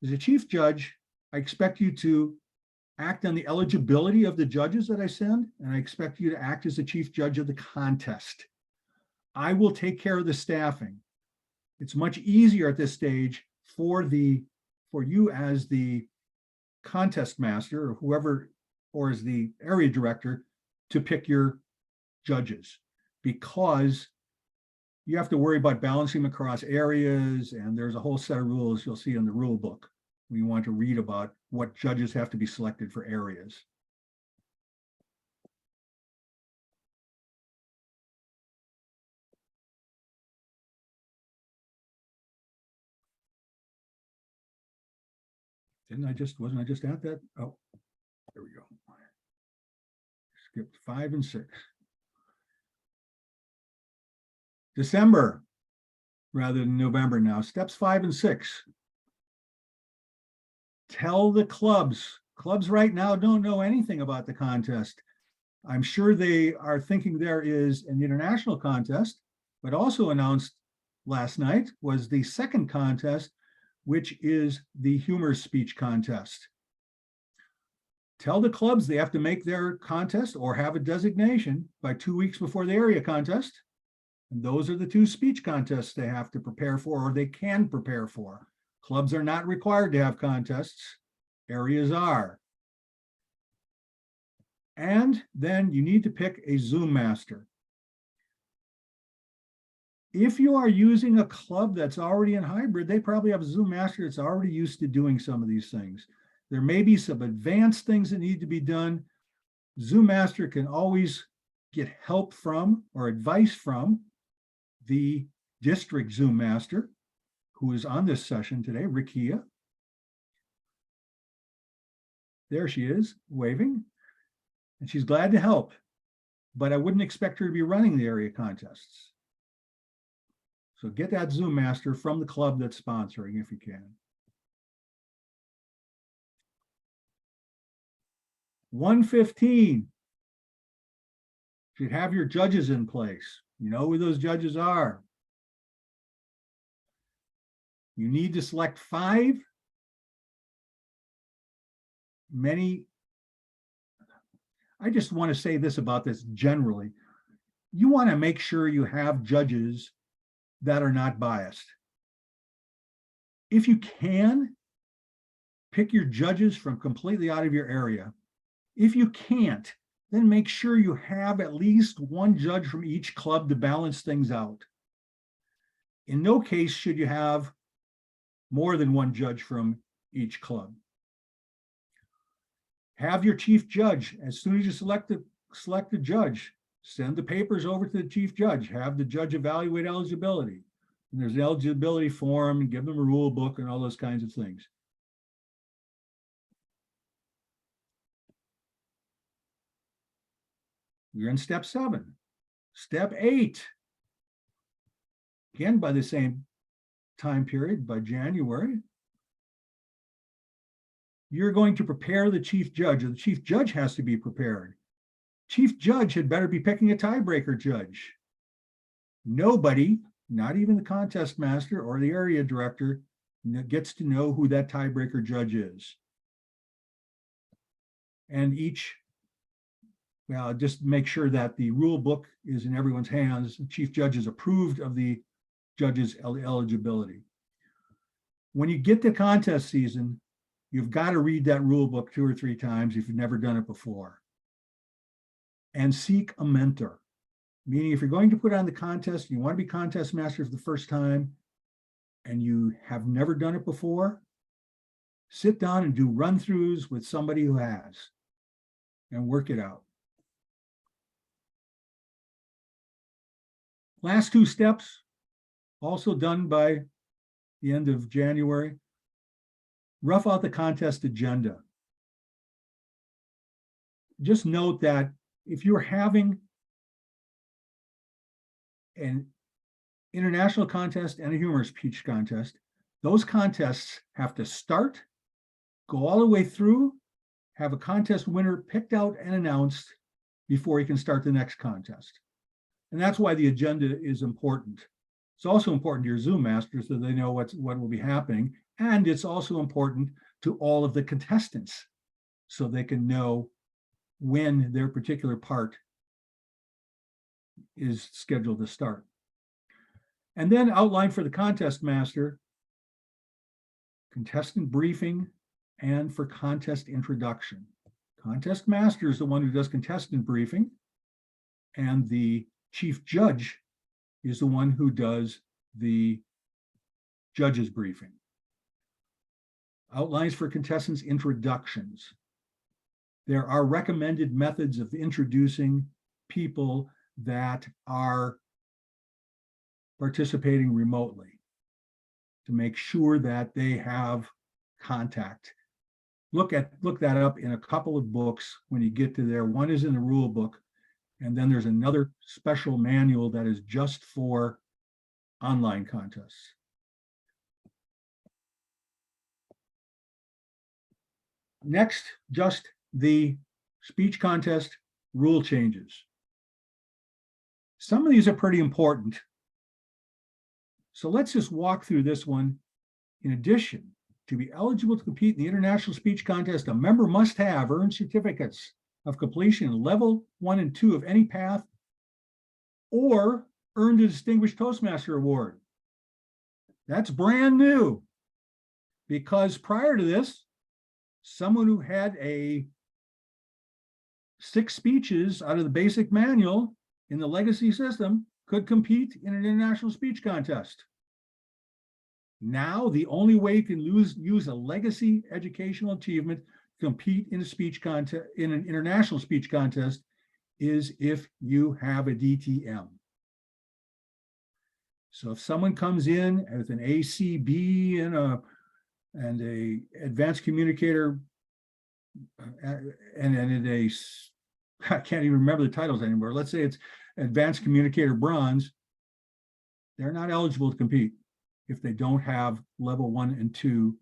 as a chief judge, I expect you to act on the eligibility of the judges that I send, and I expect you to act as the chief judge of the contest. I will take care of the staffing. It's much easier at this stage for you as the contest master or whoever, or as the area director, to pick your judges, because you have to worry about balancing them across areas, and there's a whole set of rules you'll see in the rule book when you want to read about what judges have to be selected for areas. Wasn't I just at that? Oh, there we go. Skipped 5 and 6. December, rather than November now. Steps 5 and 6. Tell the clubs. Clubs right now don't know anything about the contest. I'm sure they are thinking there is an international contest, but also announced last night was the second contest, which is the humor speech contest. Tell the clubs they have to make their contest or have a designation by 2 weeks before the area contest. And those are the 2 speech contests they have to prepare for, or they can prepare for. Clubs are not required to have contests. Areas are. And then you need to pick a Zoom master. If you are using a club that's already in hybrid, they probably have a Zoom master that's already used to doing some of these things. There may be some advanced things that need to be done. Zoom master can always get help from or advice from the district Zoom master, who is on this session today, Rikia. There she is, waving, and she's glad to help, but I wouldn't expect her to be running the area contests. So get that Zoom master from the club that's sponsoring if you can. 115. Should have your judges in place. You know who those judges are. You need to select 5. I just want to say this about this generally. You want to make sure you have judges that are not biased. If you can, Pick your judges from completely out of your area. If you can't, then make sure you have at least one judge from each club to balance things out. In no case should you have more than one judge from each club. Have your chief judge, as soon as you select a judge, send the papers over to the chief judge, have the judge evaluate eligibility. And there's an eligibility form, give them a rule book and all those kinds of things. You're in step 7. Step 8. Again, by the same time period, by January, you're going to prepare the chief judge, or the chief judge has to be prepared. Chief judge had better be picking a tiebreaker judge. Nobody, not even the contest master or the area director, gets to know who that tiebreaker judge is. And just make sure that the rule book is in everyone's hands. The chief judge is approved of the judge's eligibility. When you get to contest season, you've got to read that rule book 2 or 3 times if you've never done it before. And seek a mentor. Meaning, if you're going to put on the contest, you want to be contest master for the first time, and you have never done it before, sit down and do run-throughs with somebody who has, and work it out. Last 2 steps, also done by the end of January. Rough out the contest agenda. Just note that if you're having an international contest and a humorous speech contest, those contests have to start, go all the way through, have a contest winner picked out and announced before you can start the next contest. And that's why the agenda is important. It's also important to your Zoom masters so they know what will be happening. And it's also important to all of the contestants so they can know when their particular part is scheduled to start. And then outline for the contest master, contestant briefing, and for contest introduction. Contest master is the one who does contestant briefing, and the chief judge is the one who does the judge's briefing. Outlines for contestants' introductions. There are recommended methods of introducing people that are participating remotely to make sure that they have contact. Look that up in a couple of books when you get to there. One is in the rule book, and then there's another special manual that is just for online contests. Next, just the speech contest rule changes. Some of these are pretty important. So let's just walk through this one. In addition, to be eligible to compete in the International Speech Contest, a member must have earned certificates of completion in level 1 and 2 of any path, or earned a Distinguished Toastmaster Award. That's brand new, because prior to this, someone who had 6 speeches out of the basic manual in the legacy system could compete in an international speech contest. Now, the only way you can use a legacy educational achievement to compete in a speech contest, in an international speech contest, is if you have a DTM. So if someone comes in with an ACB and a advanced communicator and I can't even remember the titles anymore. Let's say it's advanced communicator bronze, they're not eligible to compete if they don't have level 1 and 2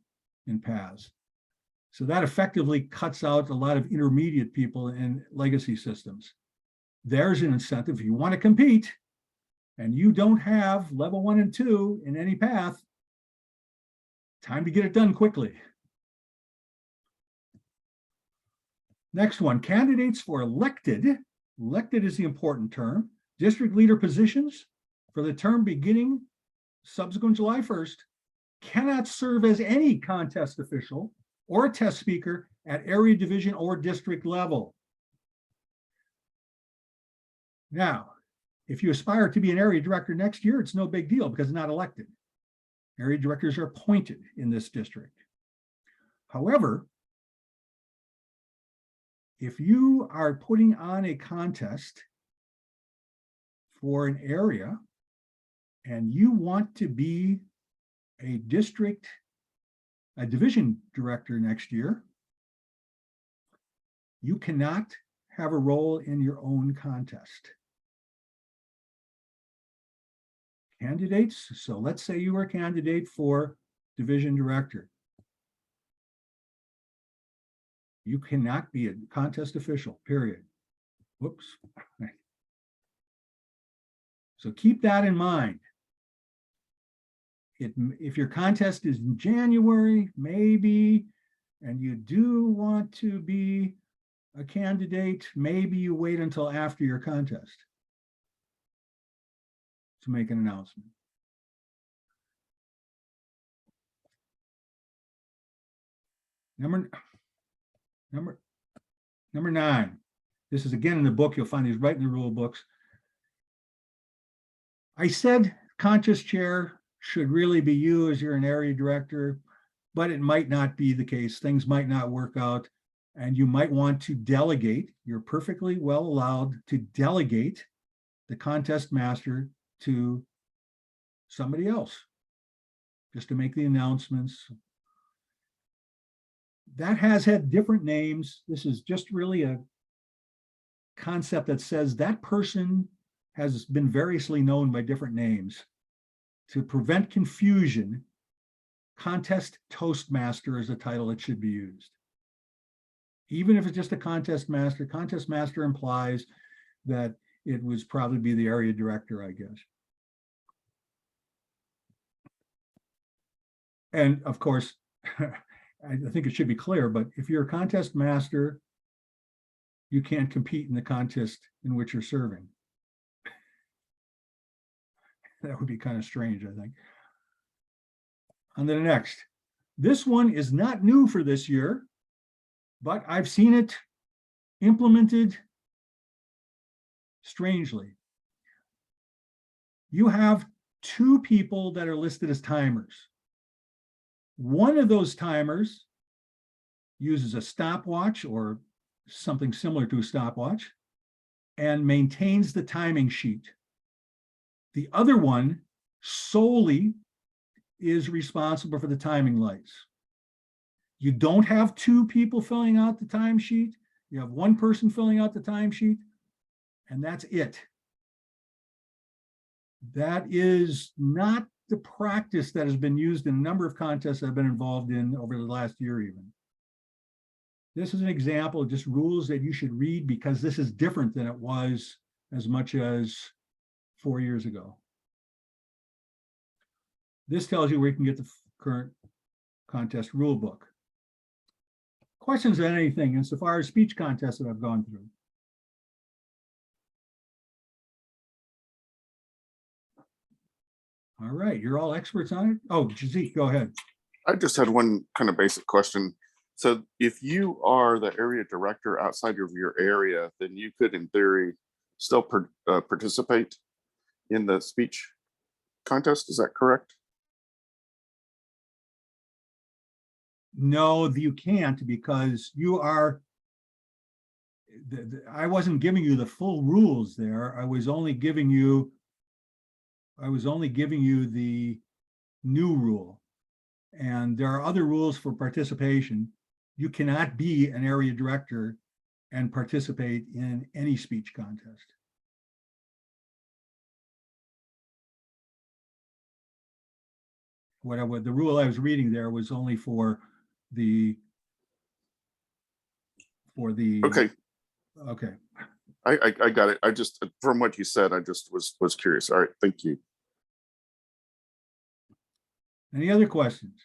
in PAS. So that effectively cuts out a lot of intermediate people in legacy systems. There's an incentive. If you want to compete and you don't have level 1 and 2 in any path, time to get it done quickly. Next one, candidates for elected is the important term, district leader positions for the term beginning subsequent July 1st cannot serve as any contest official or a test speaker at area, division, or district level. Now, if you aspire to be an area director next year, it's no big deal because it's not elected. Area directors are appointed in this district. However, if you are putting on a contest for an area and you want to be a division director next year, you cannot have a role in your own contest. Candidates, so let's say you are a candidate for division director. You cannot be a contest official, period. Whoops. So keep that in mind. If your contest is in January, maybe, and you do want to be a candidate, maybe you wait until after your contest to make an announcement. Number 9. This is again in the book. You'll find these right in the rule books. I said contest chair should really be you as you're an area director, but it might not be the case. Things might not work out, and you might want to delegate. You're perfectly well allowed to delegate the contest master to somebody else just to make the announcements. That has had different names. This is just really a concept that says that person has been variously known by different names. To prevent confusion, contest toastmaster is a title that should be used. Even if it's just a contest master implies that it was probably be the area director, I guess. And of course, I think it should be clear, but if you're a contest master, you can't compete in the contest in which you're serving. That would be kind of strange, I think. On to the next. This one is not new for this year, but I've seen it implemented strangely. You have 2 people that are listed as timers. One of those timers uses a stopwatch or something similar to a stopwatch and maintains the timing sheet. The other one solely is responsible for the timing lights. You don't have 2 people filling out the timesheet. You have 1 person filling out the timesheet, and that's it. That is not the practice that has been used in a number of contests I've been involved in over the last year even. This is an example of just rules that you should read because this is different than it was as much as 4 years ago. This tells you where you can get the current contest rule book. Questions on anything insofar as speech contests that I've gone through? All right, you're all experts on it? Oh, Zeke, go ahead. I just had one kind of basic question. So if you are the area director outside of your area, then you could, in theory, still participate in the speech contest. Is that correct? No, you can't because you are, I wasn't giving you the full rules there. I was only giving you the new rule. And there are other rules for participation. You cannot be an area director and participate in any speech contest. The rule I was reading there was only for the Okay. Okay. I got it. I just, from what you said, I just was curious. All right, thank you. Any other questions?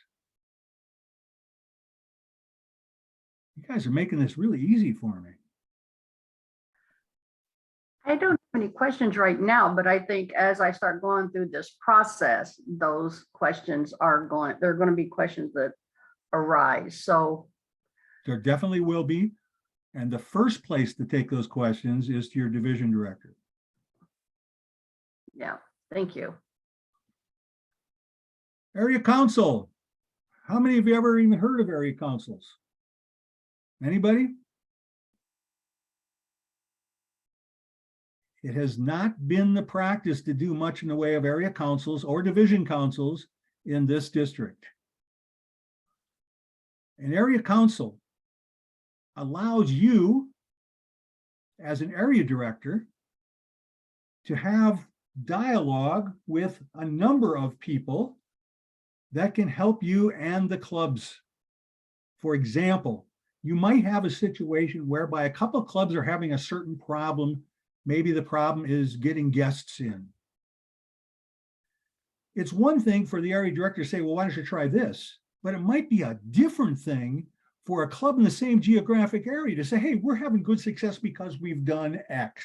You guys are making this really easy for me. I don't have any questions right now, but I think as I start going through this process, those questions are they're going to be questions that arise. So, There definitely will be. And the first place to take those questions is to your division director. yeah, thank you. Area council. How many of you ever even heard of area councils? Anybody? It has not been the practice to do much in the way of area councils or division councils in this district. An area council allows you, as an area director, to have dialogue with a number of people that can help you and the clubs. For example, you might have a situation whereby a couple of clubs are having a certain problem. Maybe the problem is getting guests in. It's one thing for the area director to say, well, why don't you try this? But it might be a different thing for a club in the same geographic area to say, hey, we're having good success because we've done X.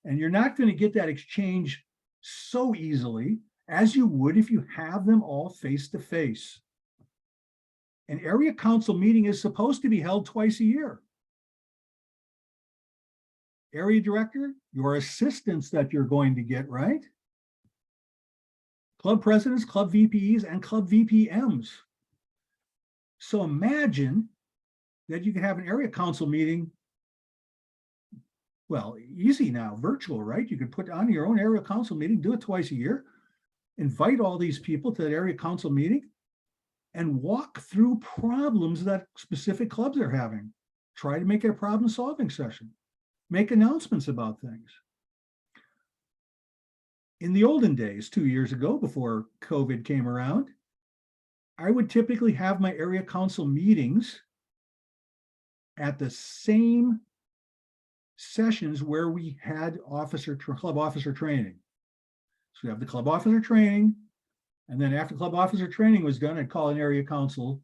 And you're not going to get that exchange so easily as you would if you have them all face to face. An area council meeting is supposed to be held twice a year. Area director, your assistants that you're going to get, right? Club presidents, club VPs, and club VPMs. So imagine that you can have an area council meeting. Well, easy now, virtual, right? You could put on your own area council meeting, do it twice a year, invite all these people to that area council meeting, and walk through problems that specific clubs are having. Try to make it a problem-solving session. Make announcements about things. In the olden days, 2 years ago, before COVID came around, I would typically have my area council meetings at the same sessions where we had club officer training. So we have the club officer training, and then after club officer training was done, I'd call an area council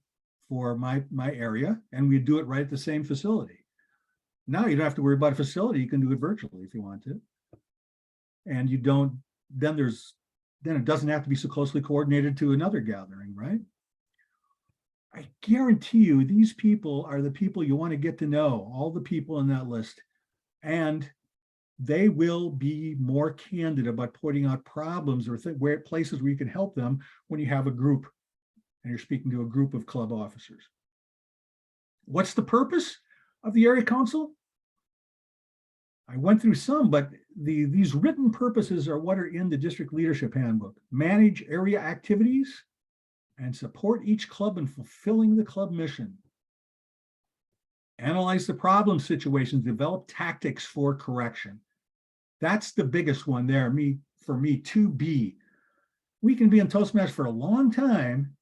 for my area, and we'd do it right at the same facility. Now you don't have to worry about a facility. You can do it virtually if you want to. And you don't, then it doesn't have to be so closely coordinated to another gathering, right? I guarantee you these people are the people you want to get to know, all the people in that list. And they will be more candid about pointing out problems or places where you can help them when you have a group and you're speaking to a group of club officers. What's the purpose of the area council? I went through some, but these written purposes are what are in the district leadership handbook. Manage area activities and support each club in fulfilling the club mission. Analyze the problem situations, develop tactics for correction. That's the biggest one there, for me, 2B. We can be in Toastmasters for a long time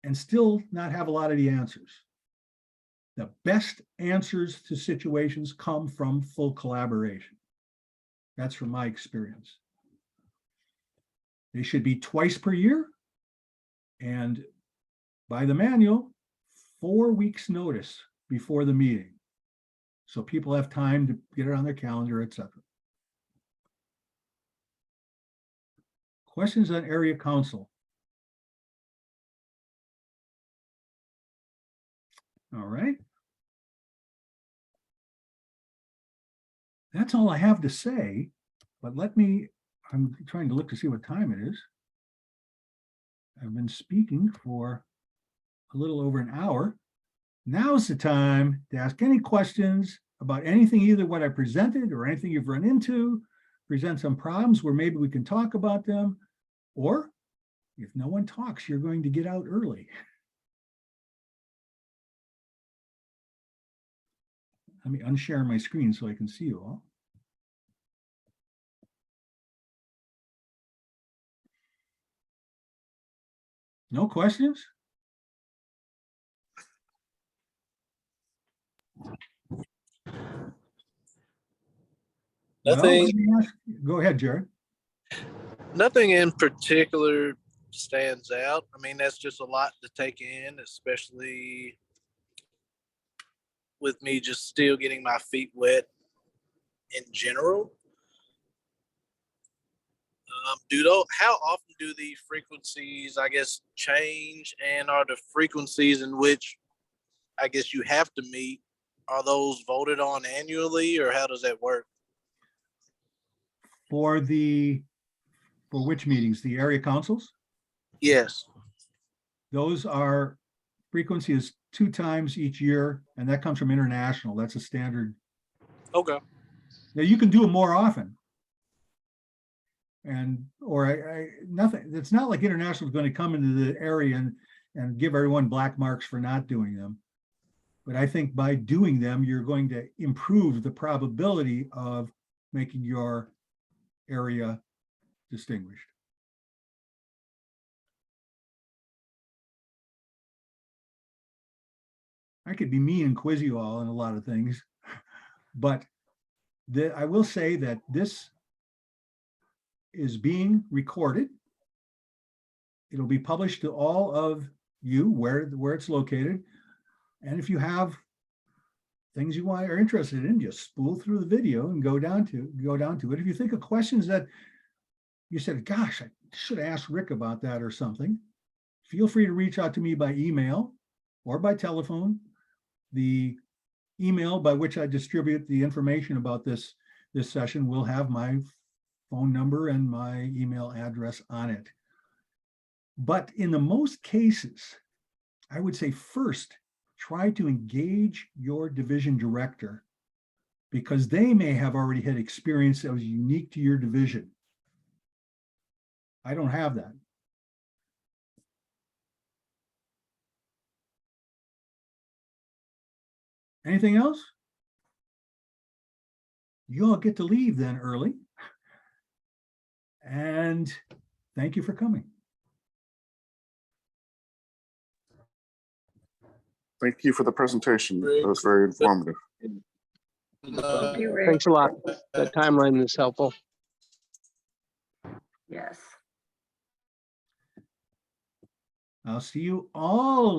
and still not have a lot of the answers. The best answers to situations come from full collaboration. That's from my experience. They should be twice per year, and by the manual, 4 weeks notice before the meeting. So people have time to get it on their calendar, etc. Questions on area council? All right. That's all I have to say, but I'm trying to look to see what time it is. I've been speaking for a little over an hour. Now's the time to ask any questions about anything, either what I presented or anything you've run into, present some problems where maybe we can talk about them, or if no one talks, you're going to get out early. Let me unshare my screen so I can see you all. No questions? Well, Nothing, go ahead, Jared. nothing in particular stands out. I mean, that's just a lot to take in, especially with me just still getting my feet wet in general. How often do the frequencies, I guess, change, and are the frequencies in which I guess you have to meet, are those voted on annually, or how does that work? For which meetings? The area councils? Yes. Those are, frequency is 2 times each year, and that comes from international. That's a standard. Okay. Now, you can do it more often. Nothing, it's not like international is going to come into the area and give everyone black marks for not doing them. But I think by doing them, you're going to improve the probability of making your area distinguished. I could be mean and quiz you all in a lot of things, but I will say that this is being recorded. It'll be published to all of you where it's located. And if you have things you are interested in, just spool through the video and go down to it. If you think of questions that you said, gosh, I should ask Rick about that or something, feel free to reach out to me by email or by telephone. The email by which I distribute the information about this session will have my phone number and my email address on it. But in the most cases, I would say first, try to engage your division director, because they may have already had experience that was unique to your division. I don't have that. Anything else? You all get to leave then early. And thank you for coming. Thank you for the presentation. That was very informative. Thank you, Rick. Thanks a lot. That timeline is helpful. Yes. I'll see you all